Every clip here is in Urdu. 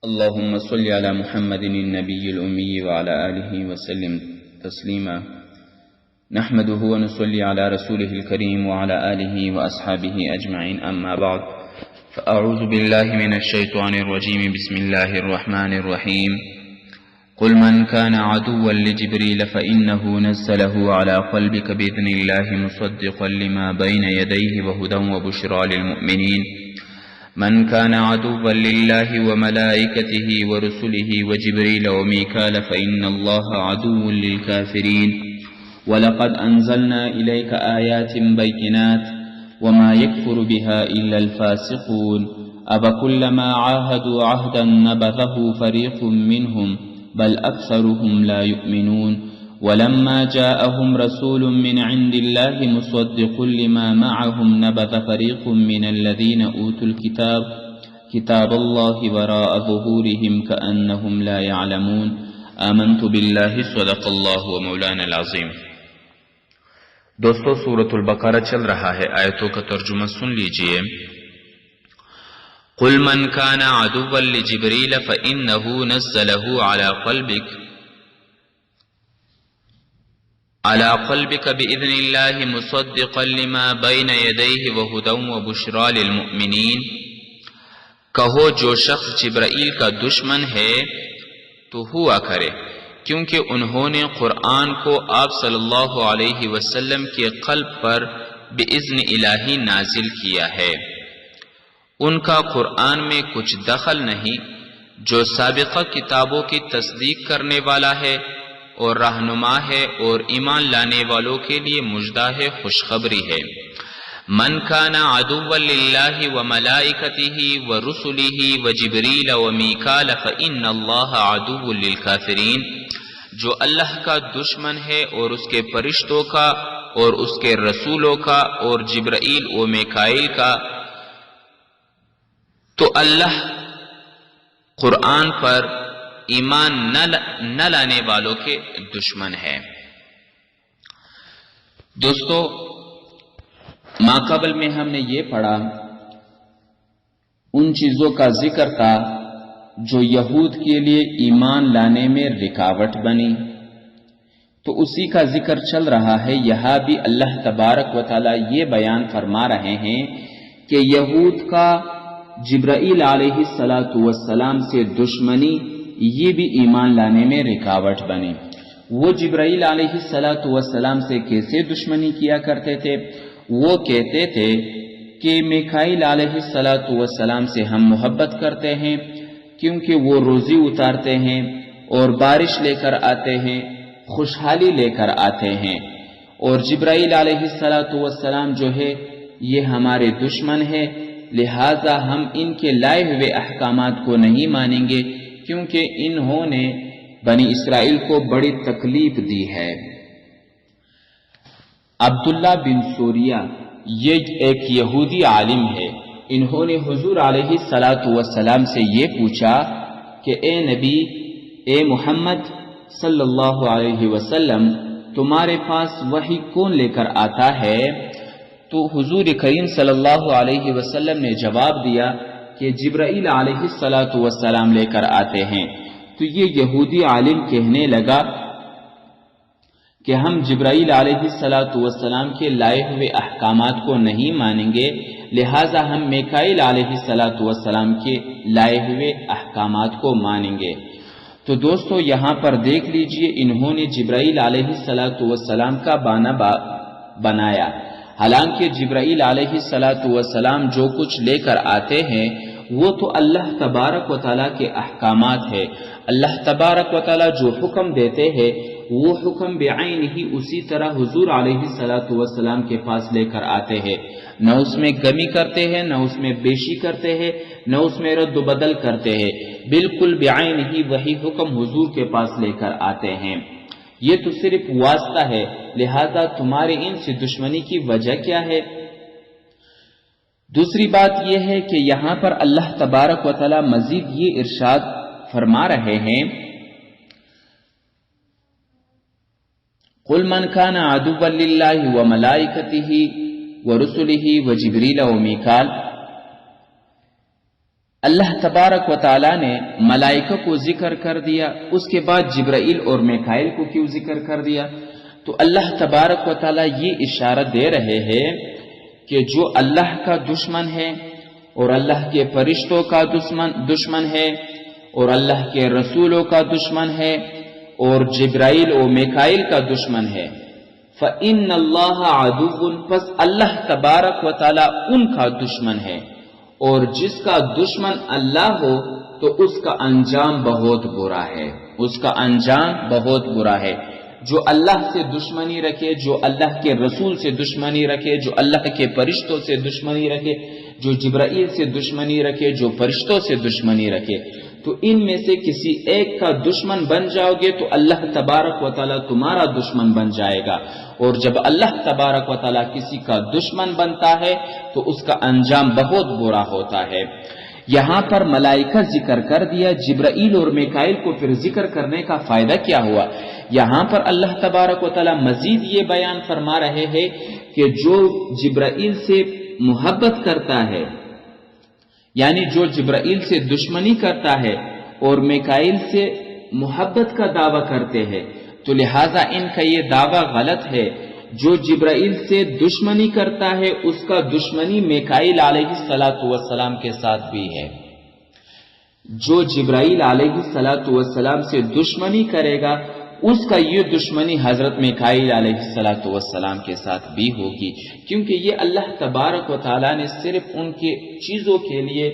اللهم صل على محمد النبي الأمي وعلى آله وسلم تسليما. نحمده ونصلي على رسوله الكريم وعلى آله وأصحابه أجمعين، أما بعد، فأعوذ بالله من الشيطان الرجيم. بسم الله الرحمن الرحيم. قل من كان عدوا لجبريل فإنه نزله على قلبك بإذن الله مصدقا لما بين يديه وهدى وبشرى للمؤمنين. من كان عدوا لله وملائكته ورسله وجبريل وميكال فإن الله عدو للكافرين. ولقد أنزلنا إليك آيات بينات وما يكفر بها إلا الفاسقون. أفكلما عاهدوا عهدا نبذه فريق منهم بل أكثرهم لا يؤمنون. ولما جاءهم رسول من عند الله مصدق لما معهم نبذ فريق من الذين أوتوا الكتاب كتاب الله وراء ظهورهم كأنهم لا يعلمون. آمنت بالله صدق اللہ ومولانا العظیم. دوستو، سورۃ البقرہ چل رہا ہے، آیتوں کا ترجمہ سن لیجئے. قل من كان عدوا لجبريل فإنه نزله على قلبك بإذن الله مصدقا لما بين يديه وهدى وبشرى للمؤمنين. کہو جو شخص جبرائیل کا دشمن ہے تو ہوا کرے، کیونکہ انہوں نے قرآن کو آپ صلی اللہ علیہ وسلم کے قلب پر بإذن الہی نازل کیا ہے. ان کا قرآن میں کچھ دخل نہیں، جو سابقہ کتابوں کی تصدیق کرنے والا ہے اور رہنما ہے اور ایمان لانے والوں کے لیے مژدہ ہے، خوشخبری ہے. من کان عدوا للہ وملائکتہ ورسلہ وجبریل ومیکال فإن اللہ عدو للکافرین. جو اللہ کا دشمن ہے اور اس کے فرشتوں کا اور اس کے رسولوں کا اور جبرائیل و میکائیل کا، تو اللہ قرآن پر ایمان نہ لانے والوں کے دشمن ہے. دوستو، ماقبل میں ہم نے یہ پڑھا، ان چیزوں کا ذکر تھا جو یہود کے لیے ایمان لانے میں رکاوٹ بنی، تو اسی کا ذکر چل رہا ہے. یہاں بھی اللہ تبارک و تعالی یہ بیان فرما رہے ہیں کہ یہود کا جبرائیل علیہ السلام سے دشمنی یہ بھی ایمان لانے میں رکاوٹ بنی. وہ جبرائیل علیہ السلام سے کیسے دشمنی کیا کرتے تھے؟ وہ کہتے تھے کہ میکائیل علیہ السلام سے ہم محبت کرتے ہیں کیونکہ وہ روزی اتارتے ہیں اور بارش لے کر آتے ہیں، خوشحالی لے کر آتے ہیں، اور جبرائیل علیہ السلام جو ہے یہ ہمارے دشمن ہے، لہذا ہم ان کے لائے ہوئے احکامات کو نہیں مانیں گے کیونکہ انہوں نے بنی اسرائیل کو بڑی تکلیف دی ہے. عبداللہ بن سوریہ یہ ایک یہودی عالم ہے. انہوں نے حضور علیہ السلام سے یہ پوچھا کہ اے نبی، اے محمد صلی اللہ علیہ وسلم، تمہارے پاس وحی کون لے کر آتا ہے؟ تو حضور کریم صلی اللہ علیہ وسلم نے جواب دیا کہ جبرائیل علیہ السلام لے کر آتے ہیں. تو یہ یہودی عالم کہنے لگا کہ ہم جبرائیل علیہ السلام کے لائے ہوئے احکامات کو نہیں مانیں گے، لہٰذا ہم میکائیل علیہ السلام کے لائے ہوئے احکامات کو مانیں گے. تو دوستو، یہاں پر دیکھ لیجئے، انہوں نے جبرائیل علیہ السلام کا بانا بنایا، حالانکہ جبرائیل علیہ السلام جو کچھ لے کر آتے ہیں وہ تو اللہ تبارک و تعالیٰ کے احکامات ہے. اللہ تبارک و تعالیٰ جو حکم دیتے ہیں وہ حکم بعین ہی اسی طرح حضور علیہ السلام کے پاس لے کر آتے ہیں، نہ اس میں کمی کرتے ہیں، نہ اس میں بیشی کرتے ہیں، نہ اس میں رد و بدل کرتے ہیں، بالکل بعین ہی وہی حکم حضور کے پاس لے کر آتے ہیں. یہ تو صرف واسطہ ہے، لہذا تمہارے ان سے دشمنی کی وجہ کیا ہے؟ دوسری بات یہ ہے کہ یہاں پر اللہ تبارک و تعالی مزید یہ ارشاد فرما رہے ہیں، قل من كان عدوا لله وملائكته ورسله وجبريل وميكال. اللہ تبارک و تعالیٰ نے ملائکہ کو ذکر کر دیا، اس کے بعد جبرائیل اور میکائیل کو کیوں ذکر کر دیا؟ تو اللہ تبارک و تعالیٰ یہ اشارہ دے رہے ہیں کہ جو اللہ کا دشمن ہے اور اللہ کے فرشتوں کا دشمن ہے اور اللہ کے رسولوں کا دشمن ہے اور جبرائیل و میکائیل کا دشمن ہے، فَإِنَّ اللَّهَ عَدُوٌّ، پس اللہ تبارک و تعالیٰ ان کا دشمن ہے، اور جس کا دشمن اللہ ہو تو اس کا انجام بہت برا ہے، اس کا انجام بہت برا ہے۔ جو اللہ سے دشمنی رکھے، جو اللہ کے رسول سے دشمنی رکھے، جو اللہ کے فرشتوں سے دشمنی رکھے، جو جبرائیل سے دشمنی رکھے، جو فرشتوں سے دشمنی رکھے، تو ان میں سے کسی ایک کا دشمن بن جاؤ گے تو اللہ تبارک و تعالیٰ تمہارا دشمن بن جائے گا، اور جب اللہ تبارک و تعالیٰ کسی کا دشمن بنتا ہے تو اس کا انجام بہت برا ہوتا ہے۔ یہاں پر ملائکہ ذکر کر دیا، جبرائیل اور میکائیل کو پھر ذکر کرنے کا فائدہ کیا ہوا؟ یہاں پر اللہ تبارک و تعالیٰ مزید یہ بیان فرما رہے ہیں کہ جو جبرائیل سے محبت کرتا ہے، یعنی جو جبرائیل سے دشمنی کرتا ہے اور میکائیل سے محبت کا دعویٰ کرتے ہیں، تو لہٰذا ان کا یہ دعویٰ غلط ہے۔ جو جبرائیل سے دشمنی کرتا ہے اس کا دشمنی میکائیل علیہ السلام کے ساتھ بھی ہے۔ جو جبرائیل علیہ السلام سے دشمنی کرے گا اس کا یہ دشمنی حضرت میکائیل علیہ السلام کے ساتھ بھی ہوگی، کیونکہ یہ اللہ تبارک و تعالیٰ نے صرف ان کے چیزوں کے لیے،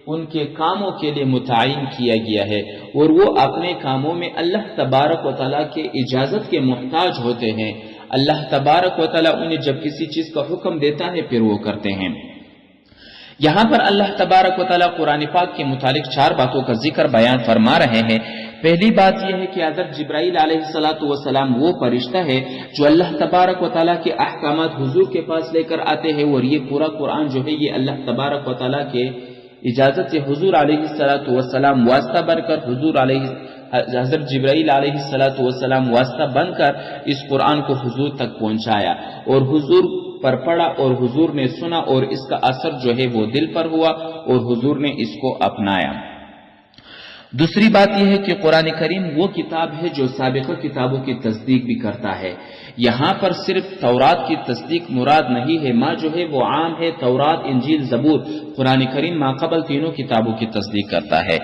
ان کے کاموں کے لیے متعین کیا گیا ہے، اور وہ اپنے کاموں میں اللہ تبارک و تعالیٰ کے اجازت کے محتاج ہوتے ہیں۔ اللہ تبارک و تعالیٰ انہیں جب کسی چیز کا حکم دیتا ہے پھر وہ کرتے ہیں۔ یہاں پر اللہ تبارک و تعالیٰ قرآن پاک کے متعلق 4 باتوں کا ذکر بیان فرما رہے ہیں۔ پہلی بات یہ ہے کہ حضرت جبرائیل علیہ السلام وہ فرشتہ ہے جو اللہ تبارک و تعالیٰ کے احکامات حضور کے پاس لے کر آتے ہیں، اور یہ پورا قرآن جو ہے یہ اللہ تبارک و تعالیٰ کے اجازت سے حضور علیہ السلام واسطہ بن کر حضرت جبرائیل علیہ السلام واسطہ بن کر اس قرآن کو حضور تک پہنچایا، اور حضور پر پڑھا اور حضور نے سنا، اور اس کا اثر جو ہے وہ دل پر ہوا اور حضور نے اس کو اپنایا۔ دوسری بات یہ ہے کہ قرآن کریم وہ کتاب ہے جو سابقہ کتابوں کی تصدیق بھی کرتا ہے۔ یہاں پر صرف تورات کی تصدیق مراد نہیں ہے، ماں جو ہے وہ عام ہے، تورات، انجیل، زبور، قرآن کریم ماں قبل تینوں کتابوں کی تصدیق کرتا ہے۔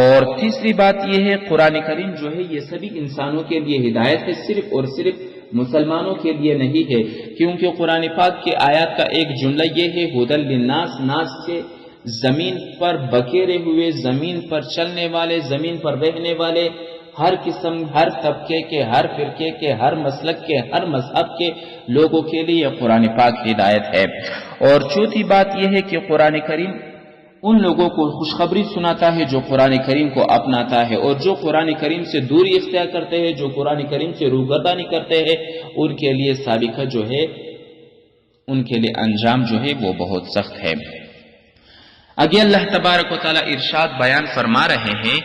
اور تیسری بات یہ ہے قرآن کریم جو ہے یہ سبھی انسانوں کے لیے ہدایت ہے، صرف اور صرف مسلمانوں کے لیے نہیں ہے، کیونکہ قرآن پاک کی آیات کا ایک جملہ یہ ہے ھدی للناس، ناس سے زمین پر بکیرے ہوئے، زمین پر چلنے والے، زمین پر رہنے والے، ہر قسم، ہر طبقے کے، ہر فرقے کے، ہر مسلک کے، ہر مذہب کے لوگوں کے لیے قرآن پاک ہدایت ہے۔ اور چوتھی بات یہ ہے کہ قرآن کریم ان لوگوں کو خوشخبری سناتا ہے جو قرآن کریم کو اپناتا ہے، اور جو قرآن کریم سے دوری اختیار کرتے ہیں، جو قرآن کریم سے روگردانی کرتے ہیں، ان کے لیے سابقہ جو ہے، ان کے لیے انجام جو ہے وہ بہت سخت ہے۔ آگے اللہ تبارک و تعالیٰ ارشاد بیان فرما رہے ہیں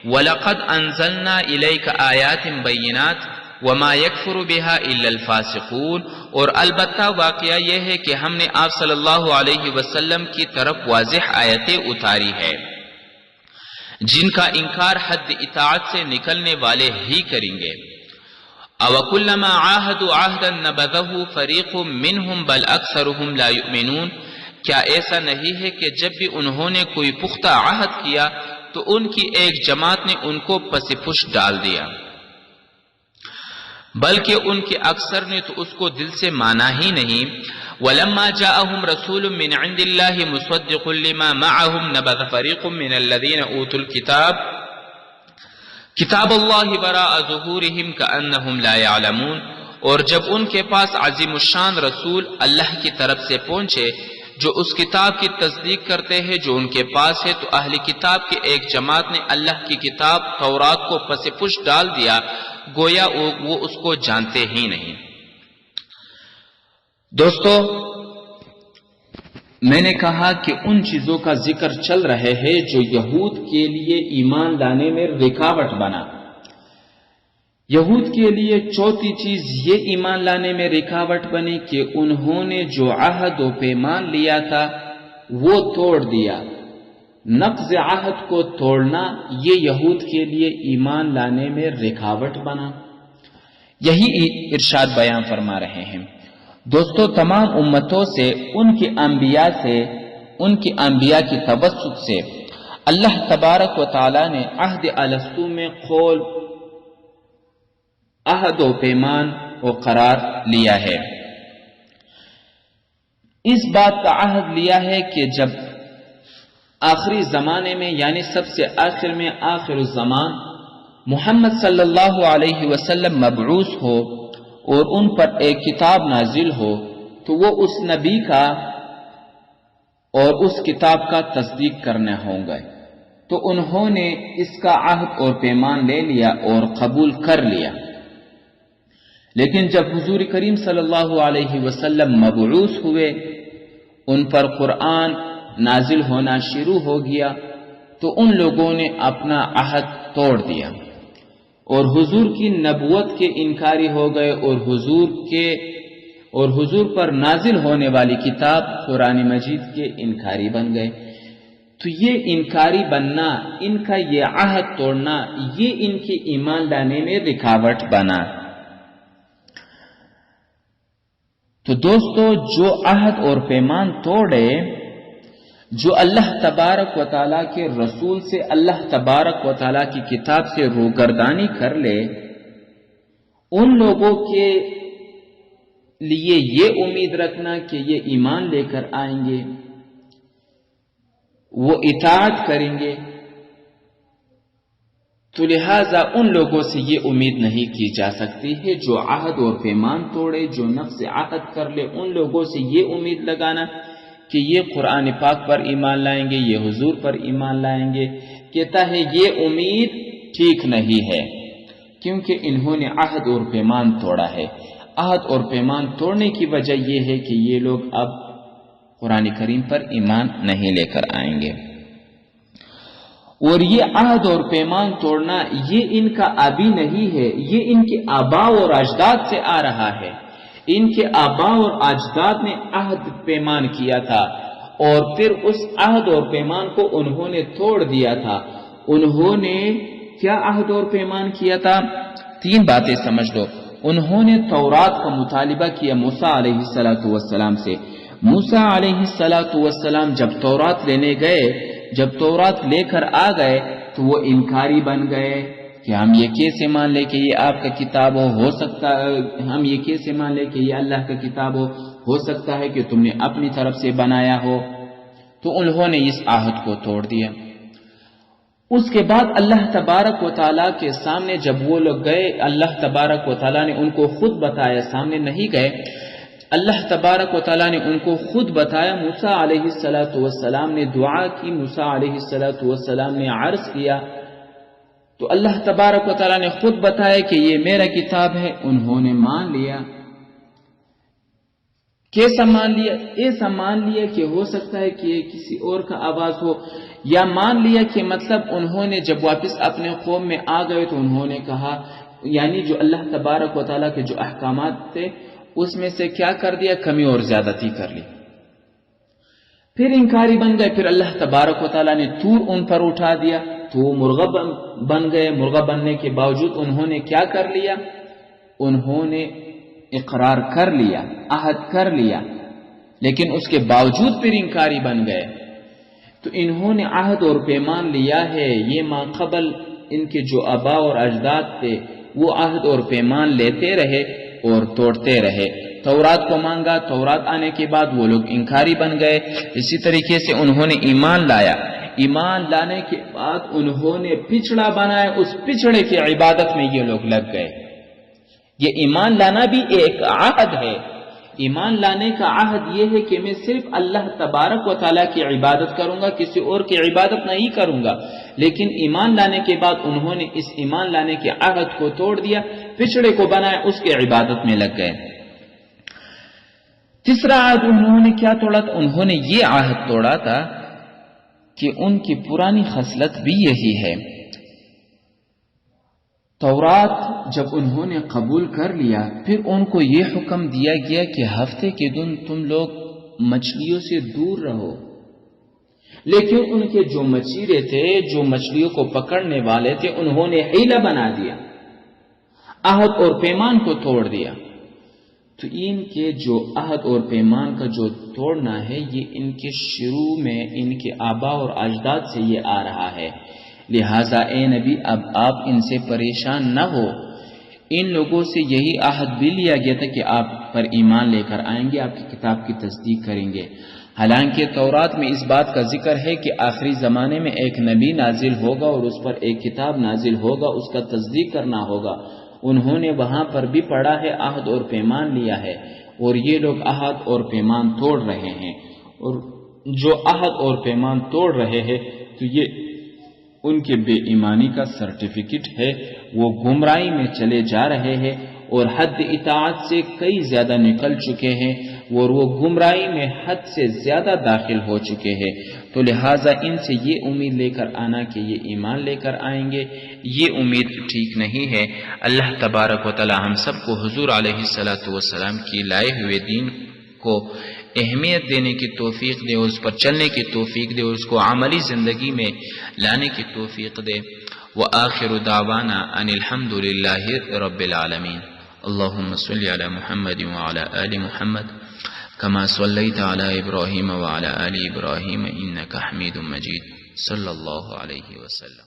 وَلَقَدْ أَنزَلْنَا إِلَيْكَ آيَاتٍ بَيِّنَاتٍ وَمَا يَكْفُرُ بِهَا إِلَّا الْفَاسِقُونَ، اور البتہ واقعہ یہ ہے کہ ہم نے آپ صلی اللہ علیہ وسلم کی طرف واضح آیتیں اتاری ہے جن کا انکار حد اطاعت سے نکلنے والے ہی کریں گے۔ أَوَكُلَّمَا عَاهَدُوا عَهْدًا نَبَذَهُ فَرِيقٌ مِّنْهُمْ بَلْ أَكْثَرُهُمْ لَا يُؤْمِنُونَ، کیا ایسا نہیں ہے کہ جب بھی انہوں نے کوئی پختہ عہد کیا تو ان کی ایک جماعت نے ان کو پس پش ڈال دیا، بلکہ ان کے اکثر نے تو اس کو دل سے مانا ہی نہیں۔ وَلَمَّا جَاءَهُمْ رَسُولٌ مِّنْ عِنْدِ اللَّهِ مُصَدِّقٌ لِّمَا مَعَهُمْ نَبَذَ فَرِيقٌ مِّنَ الَّذِينَ أُوتُوا الْكِتَابَ كِتَابَ اللَّهِ وَرَاءَ ظُهُورِهِمْ كَأَنَّهُمْ لَا يَعْلَمُونَ، اور جب ان کے پاس عظیم الشان رسول اللہ کی طرف سے پہنچے جو اس کتاب کی تصدیق کرتے ہیں جو ان کے پاس ہے، تو اہل کتاب کی ایک جماعت نے اللہ کی کتاب تورات کو پس پش ڈال دیا، گویا وہ اس کو جانتے ہی نہیں۔ دوستو، میں نے کہا کہ ان چیزوں کا ذکر چل رہے ہیں جو یہود کے لیے ایمان لانے میں رکاوٹ بنا۔ یہود کے لیے چوتھی چیز یہ ایمان لانے میں رکاوٹ بنی کہ انہوں نے جو عہد و پیمان لیا تھا وہ توڑ دیا، نقض عہد کو توڑنا یہ یہود کے لیے ایمان لانے میں رکاوٹ بنا۔ یہی ارشاد بیان فرما رہے ہیں۔ دوستو، تمام امتوں سے ان کی انبیاء کی توسط سے اللہ تبارک و تعالی نے عہد الستو میں قول، عہد و پیمان و قرار لیا ہے۔ اس بات کا عہد لیا ہے کہ جب آخری زمانے میں یعنی سب سے آخر میں آخر الزمان محمد صلی اللہ علیہ وسلم مبعوث ہو اور ان پر ایک کتاب نازل ہو تو وہ اس نبی کا اور اس کتاب کا تصدیق کرنے ہوں گے، تو انہوں نے اس کا عہد اور پیمان لے لیا اور قبول کر لیا۔ لیکن جب حضور کریم صلی اللہ علیہ وسلم مبعوث ہوئے، ان پر قرآن نازل ہونا شروع ہو گیا، تو ان لوگوں نے اپنا عہد توڑ دیا اور حضور کی نبوت کے انکاری ہو گئے اور حضور پر نازل ہونے والی کتاب قرآن مجید کے انکاری بن گئے۔ تو یہ انکاری بننا، ان کا یہ عہد توڑنا، یہ ان کی ایمان لانے میں رکاوٹ بنا۔ تو دوستو، جو عہد اور پیمان توڑے، جو اللہ تبارک و تعالیٰ کے رسول سے، اللہ تبارک و تعالیٰ کی کتاب سے روگردانی کر لے، ان لوگوں کے لیے یہ امید رکھنا کہ یہ ایمان لے کر آئیں گے، وہ اطاعت کریں گے، تو لہٰذا ان لوگوں سے یہ امید نہیں کی جا سکتی ہے جو عہد اور پیمان توڑے، جو نقض عہد کر لے۔ ان لوگوں سے یہ امید لگانا کہ یہ قرآن پاک پر ایمان لائیں گے، یہ حضور پر ایمان لائیں گے، کہتا ہے یہ امید ٹھیک نہیں ہے، کیونکہ انہوں نے عہد اور پیمان توڑا ہے۔ عہد اور پیمان توڑنے کی وجہ یہ ہے کہ یہ لوگ اب قرآن کریم پر ایمان نہیں لے کر آئیں گے۔ اور یہ عہد اور پیمان توڑنا یہ ان کا ابھی نہیں ہے، یہ ان کے آباء اور اجداد سے آ رہا ہے۔ ان کے آباء اور اجداد نے عہد پیمان کیا تھا اور پھر اس عہد اور پیمان کو انہوں نے توڑ دیا تھا۔ انہوں نے کیا عہد اور پیمان کیا تھا؟ 3 باتیں سمجھ لو۔ انہوں نے تورات کا مطالبہ کیا موسیٰ علیہ السلام سے۔ موسیٰ علیہ السلام جب تورات لینے گئے، جب تورات لے کر آ گئے تو وہ انکاری بن گئے کہ ہم یہ کیسے مان لے کہ یہ آپ کا کتاب ہو سکتا ہے، ہم یہ کیسے مان لے کہ یہ اللہ کا کتاب ہو سکتا ہے کہ تم نے اپنی طرف سے بنایا ہو۔ تو انہوں نے اس عہد کو توڑ دیا۔ اس کے بعد اللہ تبارک و تعالیٰ کے سامنے جب وہ لوگ گئے، اللہ تبارک و تعالیٰ نے ان کو خود بتایا، سامنے نہیں گئے، اللہ تبارک و تعالیٰ نے ان کو خود بتایا۔ موسیٰ علیہ السلام نے دعا کی، موسیٰ علیہ السلام نے عرض کیا، تو اللہ تبارک و تعالیٰ نے خود بتایا کہ یہ میرا کتاب ہے۔ انہوں نے مان لیا۔ کیسا مان لیا؟ ایسا مان لیا کہ ہو سکتا ہے کہ یہ کسی اور کا آواز ہو، یا مان لیا کہ مطلب انہوں نے جب واپس اپنے قوم میں آ گئے تو انہوں نے کہا، یعنی جو اللہ تبارک و تعالیٰ کے جو احکامات تھے اس میں سے کیا کر دیا؟ کمی اور زیادتی کر لی، پھر انکاری بن گئے۔ پھر اللہ تبارک و تعالیٰ نے طور ان پر اٹھا دیا تو وہ مرغہ بن گئے۔ مرغہ بننے کے باوجود انہوں نے کیا کر لیا؟ انہوں نے اقرار کر لیا، عہد کر لیا، لیکن اس کے باوجود پھر انکاری بن گئے۔ تو انہوں نے عہد اور پیمان لیا ہے، یہ ما قبل ان کے جو آباء اور اجداد تھے وہ عہد اور پیمان لیتے رہے اور توڑتے رہے۔ تورات کو مانگا، تورات آنے کے بعد وہ لوگ انکاری بن گئے۔ اسی طریقے سے انہوں نے ایمان لایا، ایمان لانے کے بعد انہوں نے پچھڑا بنایا، اس پچھڑے کی عبادت میں یہ لوگ لگ گئے۔ یہ ایمان لانا بھی ایک عہد ہے۔ ایمان لانے کا عہد یہ ہے کہ میں صرف اللہ تبارک و تعالیٰ کی عبادت کروں گا، کسی اور کی عبادت نہیں کروں گا۔ لیکن ایمان لانے کے بعد انہوں نے اس ایمان لانے کے عہد کو توڑ دیا، پچھڑے کو بنایا، اس کی عبادت میں لگ گئے۔ تیسرا عہد انہوں نے کیا توڑا تھا؟ انہوں نے یہ عہد توڑا تھا کہ ان کی پرانی خصلت بھی یہی ہے۔ تورات جب انہوں نے قبول کر لیا، پھر ان کو یہ حکم دیا گیا کہ ہفتے کے دن تم لوگ مچھلیوں سے دور رہو، لیکن ان کے جو مچیرے تھے، جو مچھلیوں کو پکڑنے والے تھے، انہوں نے حیلہ بنا دیا، عہد اور پیمان کو توڑ دیا۔ تو ان کے جو عہد اور پیمان کا جو توڑنا ہے، یہ ان کے شروع میں ان کے آبا اور اجداد سے یہ آ رہا ہے۔ لہٰذا اے نبی، اب آپ ان سے پریشان نہ ہو۔ ان لوگوں سے یہی عہد بھی لیا گیا تھا کہ آپ پر ایمان لے کر آئیں گے، آپ کی کتاب کی تصدیق کریں گے۔ حالانکہ تورات میں اس بات کا ذکر ہے کہ آخری زمانے میں ایک نبی نازل ہوگا اور اس پر ایک کتاب نازل ہوگا، اس کا تصدیق کرنا ہوگا۔ انہوں نے وہاں پر بھی پڑھا ہے، عہد اور پیمان لیا ہے، اور یہ لوگ عہد اور پیمان توڑ رہے ہیں۔ اور جو عہد اور پیمان توڑ رہے ہیں تو یہ ان کے بے ایمانی کا سرٹیفکیٹ ہے، وہ گمراہی میں چلے جا رہے ہیں اور حد اطاعت سے کئی زیادہ نکل چکے ہیں، اور وہ گمراہی میں حد سے زیادہ داخل ہو چکے ہیں۔ تو لہٰذا ان سے یہ امید لے کر آنا کہ یہ ایمان لے کر آئیں گے، یہ امید ٹھیک نہیں ہے۔ اللہ تبارک و تعالی ہم سب کو حضور علیہ السلام کی لائے ہوئے دین کو اہمیت دینے کی توفیق دے، اس پر چلنے کی توفیق دے، اور اس کو عملی زندگی میں لانے کی توفیق دے۔ وآخر دعوانا ان الحمد للہ رب العالمین۔ اللہم صلی علی محمد وعلی آل محمد کما صلیت علی ابراہیم وعلی آل ابراہیم انک حمید مجید۔ صلی اللہ علیہ وسلم۔